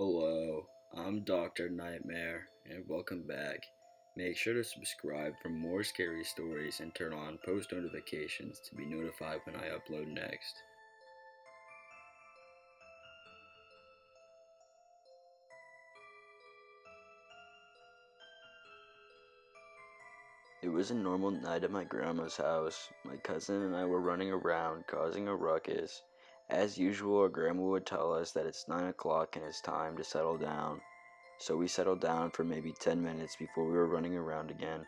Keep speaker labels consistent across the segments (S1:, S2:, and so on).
S1: Hello, I'm Dr. Nightmare, and welcome back. Make sure to subscribe for more scary stories and turn on post notifications to be notified when I upload next. It was a normal night at my grandma's house. My cousin and I were running around, causing a ruckus. As usual, our grandma would tell us that it's 9 o'clock and it's time to settle down. So we settled down for maybe 10 minutes before we were running around again.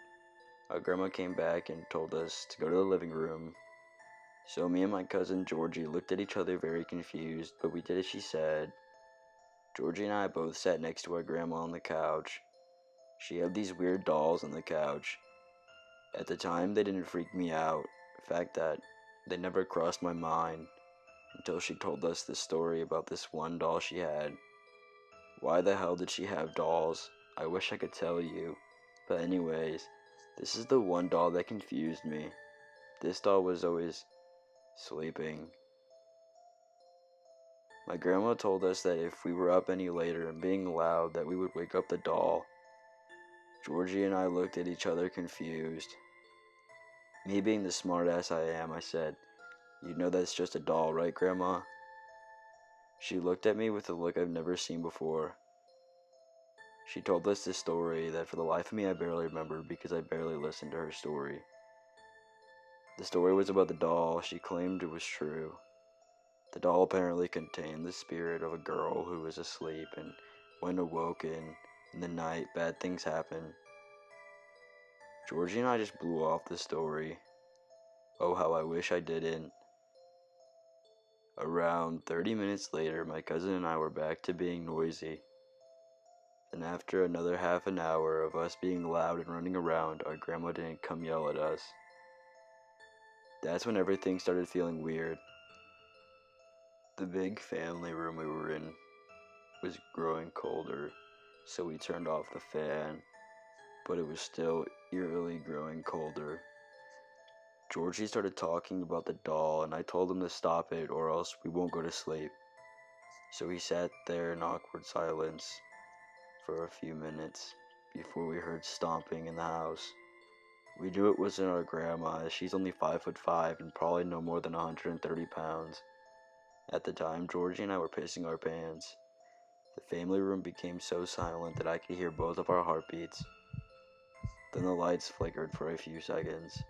S1: Our grandma came back and told us to go to the living room. So me and my cousin Georgie looked at each other very confused, but we did as she said. Georgie and I both sat next to our grandma on the couch. She had these weird dolls on the couch. At the time, they didn't freak me out. The fact that they never crossed my mind until she told us this story about this one doll she had. Why the hell did she have dolls? I wish I could tell you. But anyways, this is the one doll that confused me. This doll was always sleeping. My grandma told us that if we were up any later and being loud that we would wake up the doll. Georgie and I looked at each other confused. Me being the smartass I am, I said, "You know that's just a doll, right, Grandma?" She looked at me with a look I've never seen before. She told us this story that for the life of me I barely remember because I barely listened to her story. The story was about the doll. She claimed it was true. The doll apparently contained the spirit of a girl who was asleep, and when awoken in the night, bad things happened. Georgie and I just blew off the story. Oh, how I wish I didn't. Around 30 minutes later, my cousin and I were back to being noisy. Then after another half an hour of us being loud and running around, our grandma didn't come yell at us. That's when everything started feeling weird. The big family room we were in was growing colder, so we turned off the fan, but it was still eerily growing colder. Georgie started talking about the doll, and I told him to stop it or else we won't go to sleep. So we sat there in awkward silence for a few minutes before we heard stomping in the house. We knew it wasn't our grandma, as she's only 5'5" and probably no more than 130 pounds. At the time, Georgie and I were pissing our pants. The family room became so silent that I could hear both of our heartbeats. Then the lights flickered for a few seconds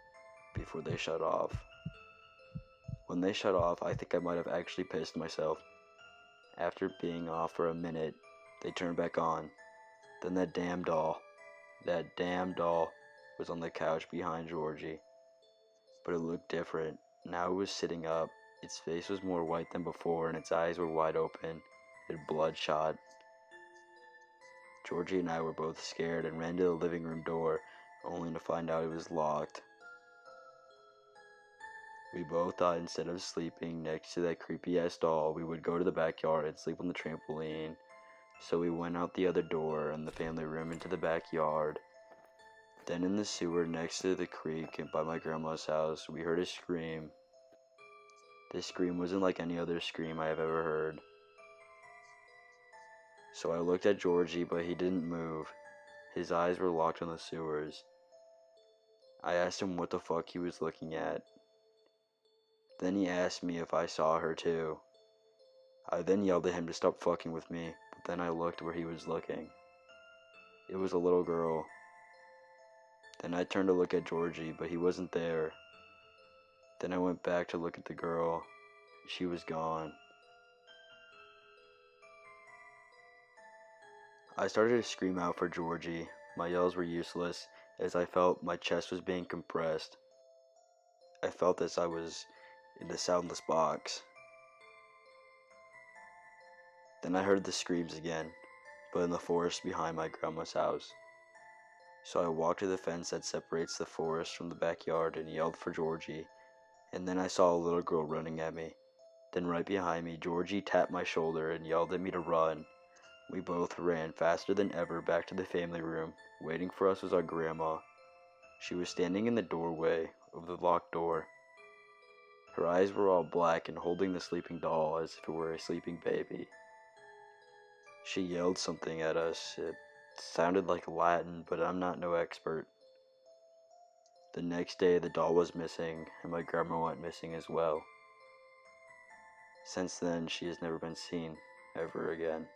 S1: before they shut off. When they shut off, I think I might have actually pissed myself. After being off for a minute, they turned back on. Then that damn doll was on the couch behind Georgie. But it looked different. Now it was sitting up. Its face was more white than before, and its eyes were wide open. It had bloodshot. Georgie and I were both scared and ran to the living room door, only to find out it was locked. We both thought instead of sleeping next to that creepy ass doll, we would go to the backyard and sleep on the trampoline. So we went out the other door and the family room into the backyard. Then in the sewer next to the creek and by my grandma's house, we heard a scream. This scream wasn't like any other scream I have ever heard. So I looked at Georgie, but he didn't move. His eyes were locked on the sewers. I asked him what the fuck he was looking at. Then he asked me if I saw her too. I then yelled at him to stop fucking with me, but then I looked where he was looking. It was a little girl. Then I turned to look at Georgie, but he wasn't there. Then I went back to look at the girl. She was gone. I started to scream out for Georgie. My yells were useless, as I felt my chest was being compressed. I felt as I was in a soundless box. Then I heard the screams again, but in the forest behind my grandma's house. So I walked to the fence that separates the forest from the backyard and yelled for Georgie, and then I saw a little girl running at me. Then right behind me, Georgie tapped my shoulder and yelled at me to run. We both ran faster than ever back to the family room. Waiting for us was our grandma. She was standing in the doorway of the locked door. Her eyes were all black and holding the sleeping doll as if it were a sleeping baby. She yelled something at us. It sounded like Latin, but I'm not no expert. The next day, the doll was missing, and my grandma went missing as well. Since then, she has never been seen ever again.